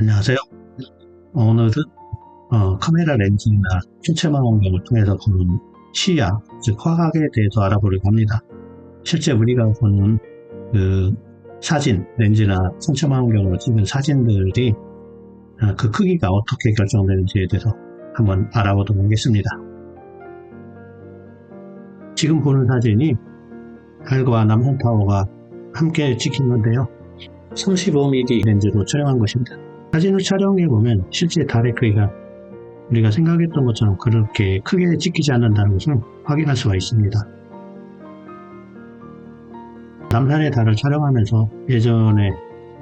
안녕하세요. 오늘은 카메라 렌즈나 신체망 원경을 통해서 보는 시야, 즉 화각에 대해서 알아보려고 합니다. 실제 우리가 보는 그 사진, 렌즈나 신체망 원경으로 찍은 사진들이 그 크기가 어떻게 결정되는지에 대해서 한번 알아보도록 하겠습니다. 지금 보는 사진이 달과 남산타워가 함께 찍힌 건데요. 35mm 렌즈로 촬영한 것입니다. 사진을 촬영해보면 실제 달의 크기가 우리가 생각했던 것처럼 그렇게 크게 찍히지 않는다는 것을 확인할 수가 있습니다. 남산의 달을 촬영하면서 예전에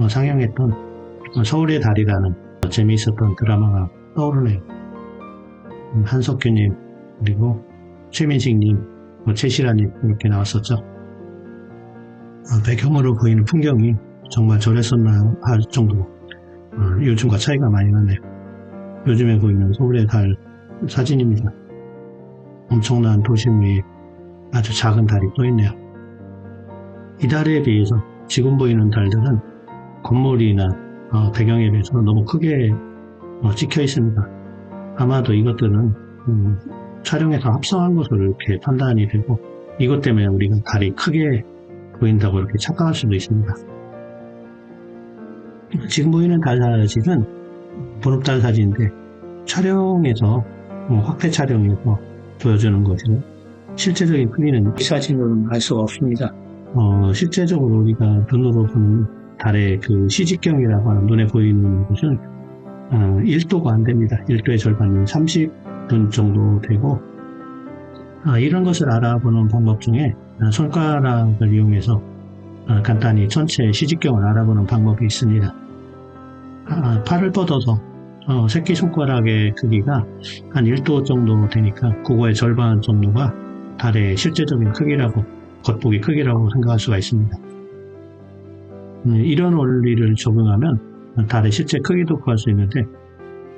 상영했던 서울의 달이라는 재미있었던 드라마가 떠오르네요. 한석규님, 그리고 최민식님, 최시라님 이렇게 나왔었죠. 배경으로 보이는 풍경이 정말 저랬었나 할 정도로 요즘과 차이가 많이 나네요. 요즘에 보이는 서울의 달 사진입니다. 엄청난 도심 위에 아주 작은 달이 떠있네요. 이 달에 비해서 지금 보이는 달들은 건물이나 배경에 비해서 너무 크게 찍혀 있습니다. 아마도 이것들은 촬영에서 합성한 것으로 이렇게 판단이 되고 이것 때문에 우리가 달이 크게 보인다고 이렇게 착각할 수도 있습니다. 지금 보이는 달 사진은 보름달 사진인데 촬영에서 확대 촬영에서 보여주는 것이고 실제적인 크기는 이 사진으로는 알 수가 없습니다. 실제적으로 우리가 눈으로 보는 달의 그 시직경이라고 하는 눈에 보이는 것은 1도가 안 됩니다. 1도의 절반은 30분 정도 되고 이런 것을 알아보는 방법 중에 손가락을 이용해서 간단히 전체 시직경을 알아보는 방법이 있습니다. 팔을 뻗어서 새끼손가락의 크기가 한 1도 정도 되니까 그거의 절반 정도가 달의 실제적인 크기라고, 겉보기 크기라고 생각할 수가 있습니다. 이런 원리를 적용하면 달의 실제 크기도 구할 수 있는데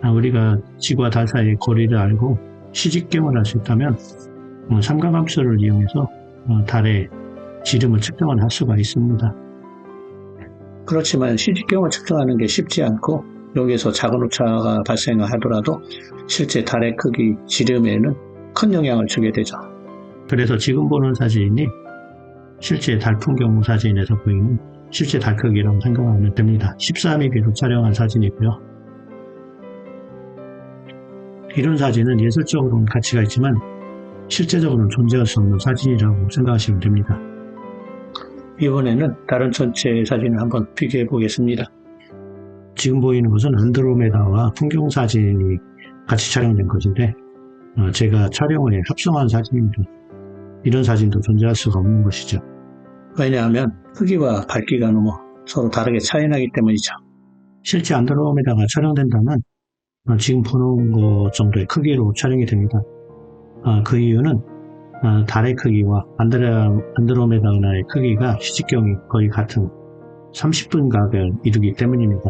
우리가 지구와 달 사이의 거리를 알고 시직경을 할 수 있다면 삼각함수를 이용해서 달의 지름을 측정을 할 수가 있습니다. 그렇지만 시직경을 측정하는 게 쉽지 않고 여기에서 작은 오차가 발생하더라도 실제 달의 크기, 지름에는 큰 영향을 주게 되죠. 그래서 지금 보는 사진이 실제 달 풍경 사진에서 보이는 실제 달 크기라고 생각하면 됩니다. 14mm로 촬영한 사진이고요. 이런 사진은 예술적으로는 가치가 있지만 실제적으로는 존재할 수 없는 사진이라고 생각하시면 됩니다. 이번에는 다른 전체 사진을 한번 비교해 보겠습니다. 지금 보이는 것은 안드로메다와 풍경 사진이 같이 촬영된 것인데 제가 촬영을 해 합성한 사진입니다. 이런 사진도 존재할 수가 없는 것이죠. 왜냐하면 크기와 밝기가 너무 서로 다르게 차이나기 때문이죠. 실제 안드로메다가 촬영된다면 지금 보는 것 정도의 크기로 촬영이 됩니다. 그 이유는 달의 크기와 안드로메다의 크기가 시직경이 거의 같은 30분각을 이루기 때문입니다.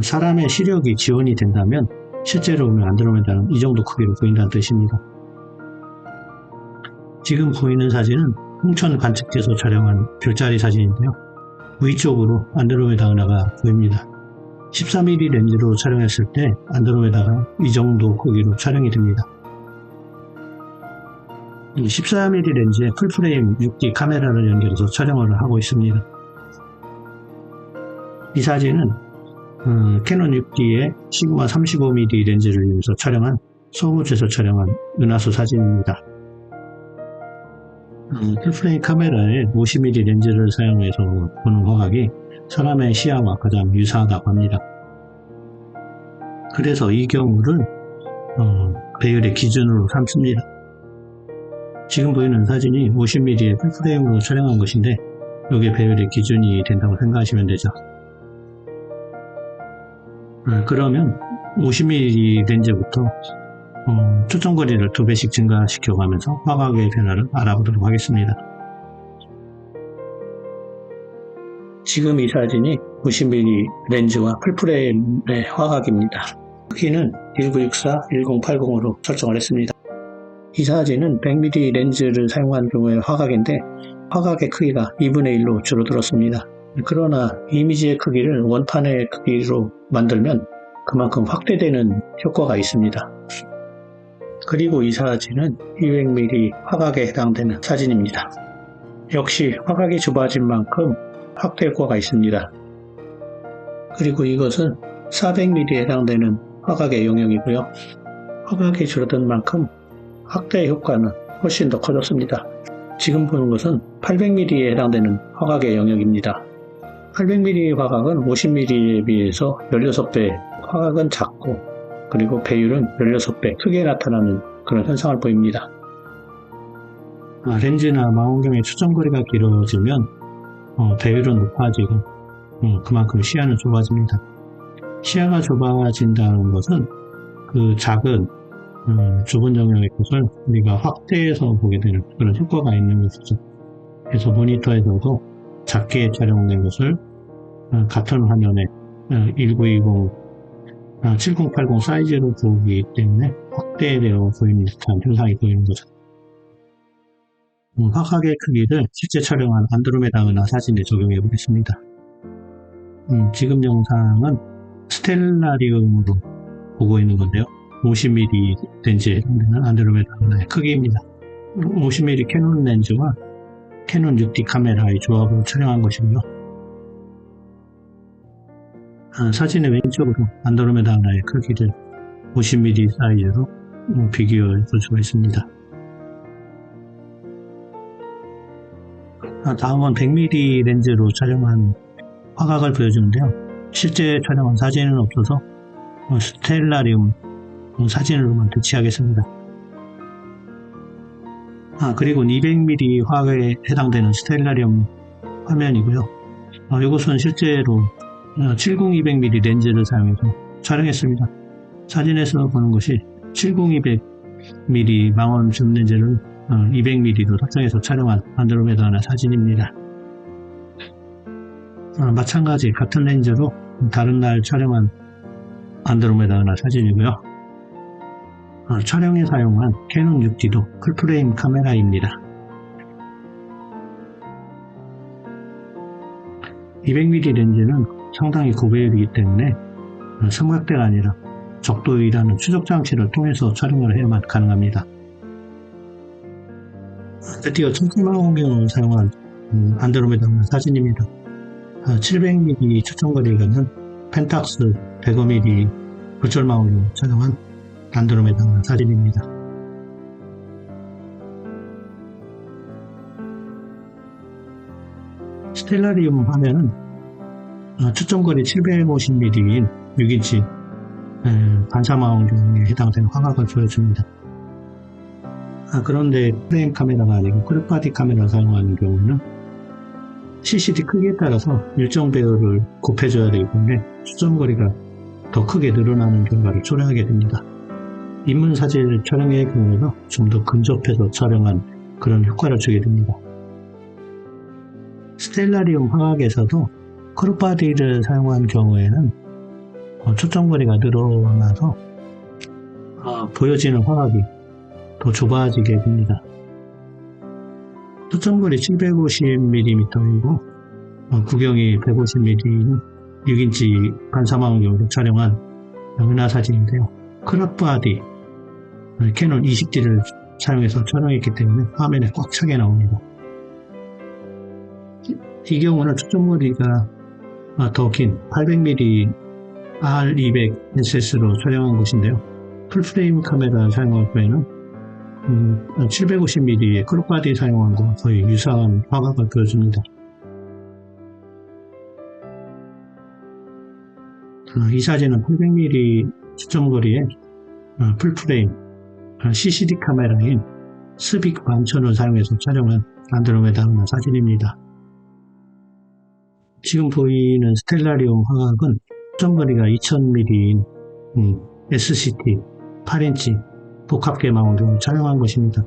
사람의 시력이 지원이 된다면 실제로 보면 안드로메다는 이 정도 크기로 보인다는 뜻입니다. 지금 보이는 사진은 홍천 관측대에서 촬영한 별자리 사진인데요. 위쪽으로 안드로메다 은하가 보입니다. 14mm 렌즈로 촬영했을 때 안드로메다가 이 정도 크기로 촬영이 됩니다. 이 14mm 렌즈에 풀프레임 6D 카메라를 연결해서 촬영을 하고 있습니다. 이 사진은 캐논 6D의 시그마 35mm 렌즈를 이용해서 촬영한 서울에서 촬영한 은하수 사진입니다. 풀프레임 카메라에 50mm 렌즈를 사용해서 보는 화각이 사람의 시야와 가장 유사하다고 합니다. 그래서 이 경우를 배열의 기준으로 삼습니다. 지금 보이는 사진이 50mm의 풀프레임으로 촬영한 것인데 이게 배열의 기준이 된다고 생각하시면 되죠. 그러면 50mm 렌즈부터 초점거리를 2배씩 증가시켜가면서 화각의 변화를 알아보도록 하겠습니다. 지금 이 사진이 50mm 렌즈와 풀프레임의 화각입니다. 크기는 1964, 1080으로 설정을 했습니다. 이 사진은 100mm 렌즈를 사용한 경우의 화각인데 화각의 크기가 2분의 1로 줄어들었습니다. 그러나 이미지의 크기를 원판의 크기로 만들면 그만큼 확대되는 효과가 있습니다. 그리고 이 사진은 200mm 화각에 해당되는 사진입니다. 역시 화각이 좁아진 만큼 확대 효과가 있습니다. 그리고 이것은 400mm에 해당되는 화각의 영역이고요. 화각이 줄어든 만큼 확대 효과는 훨씬 더 커졌습니다. 지금 보는 것은 800mm에 해당되는 화각의 영역입니다. 800mm 화각은 50mm에 비해서 16배 화각은 작고 그리고 배율은 16배 크게 나타나는 그런 현상을 보입니다. 렌즈나 망원경의 초점거리가 길어지면 배율은 높아지고 그만큼 시야는 좁아집니다. 시야가 좁아진다는 것은 그 작은 좁은 영역의 것을 우리가 확대해서 보게 되는 그런 효과가 있는 것이죠. 그래서 모니터에서도 작게 촬영된 것을 같은 화면에 1920, 7080 사이즈로 보기 때문에 확대되어 보이는 듯한 현상이 보이는 거죠. 화각의 크기를 실제 촬영한 안드로메다 은하 사진에 적용해 보겠습니다. 지금 영상은 스텔라리움으로 보고 있는 건데요. 50mm 렌즈에 해당되는 안드로메다 은하의 크기입니다. 50mm 캐논 렌즈와 캐논 6D 카메라의 조합으로 촬영한 것이고요. 사진의 왼쪽으로 안드로메다 은하의 크기를 50mm 사이즈로 비교해 볼 수가 있습니다. 다음은 100mm 렌즈로 촬영한 화각을 보여주는데요. 실제 촬영한 사진은 없어서 스텔라리움 사진으로만 대체하겠습니다. 그리고 200mm 화각에 해당되는 스텔라리움 화면이고요. 이것은 실제로 70-200mm 렌즈를 사용해서 촬영했습니다. 사진에서 보는 것이 70-200mm 망원 줌 렌즈를 200mm로 설정해서 촬영한 안드로메다 은하 사진입니다. 마찬가지 같은 렌즈로 다른 날 촬영한 안드로메다 은하 사진이고요. 촬영에 사용한 캐논 6D도 풀프레임 카메라입니다. 200mm 렌즈는 상당히 고배율이기 때문에 삼각대가 아니라 적도의라는 추적 장치를 통해서 촬영을 해야만 가능합니다. 드디어 천체망원경을 사용한 안드로메다 은하 사진입니다. 700mm 초점거리가 있는 펜탁스 105mm 굴절망원경을 촬영한 안드로메다 은하 사진입니다. 스텔라리움 화면은 초점거리 750mm인 6인치 반사망원경에 해당되는 화각을 보여줍니다. 그런데 프레임 카메라가 아니고 크롭바디 카메라를 사용하는 경우는 CCD 크기에 따라서 일정 배율을 곱해줘야 되기 때문에 초점거리가 더 크게 늘어나는 결과를 초래하게 됩니다. 인문 사진을 촬영의 경우에는 좀 더 근접해서 촬영한 그런 효과를 주게 됩니다. 스텔라리움 화각에서도 크롭바디를 사용한 경우에는 초점거리가 늘어나서 보여지는 화각이 더 좁아지게 됩니다. 초점거리 750mm이고 구경이 150mm인 6인치 반사망원경으로 촬영한 은하 사진인데요. 크롭바디 캐논 20D를 사용해서 촬영했기 때문에 화면에 꽉 차게 나옵니다. 이 경우는 초점거리가 더 긴 800mm R200SS로 촬영한 것인데요. 풀프레임 카메라 사용할 때에는 750mm의 크롭바디 사용한 것과 거의 유사한 화각을 보여줍니다. 이 사진은 800mm 초점거리에 풀프레임 CCD 카메라인 스빅 1000을 사용해서 촬영한 안드로메다 은하 사진입니다. 지금 보이는 스텔라리움 화각은 초점거리가 2000mm인 SCT 8인치 복합계 망원경을 촬영한 것입니다.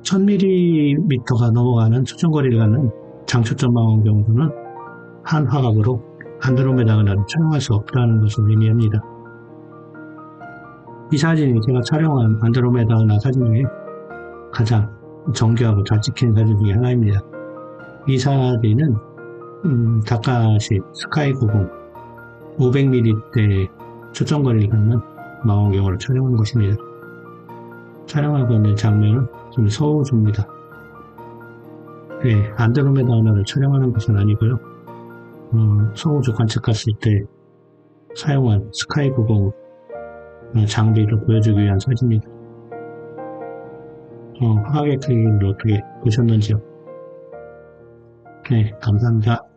1000mm가 넘어가는 초점거리를 갖는 장초점 망원경으로는 한 화각으로 안드로메다 은하를 촬영할 수 없다는 것을 의미합니다. 이 사진이 제가 촬영한 안드로메다 은하 사진 중에 가장 정교하고 잘 찍힌 사진 중에 하나입니다. 이 사진은 다카시 스카이 90 500mm대 초점거리를 갖는 망원경으로 촬영한 것입니다. 촬영하고 있는 장면은 지금 서우주입니다. 네, 안드로메다 은하를 촬영하는 것은 아니고요. 서우주 관측했을 때 사용한 스카이 90 장비를 보여주기 위한 사진입니다. 화학의 크기를 어떻게 보셨는지요? 네, 감사합니다.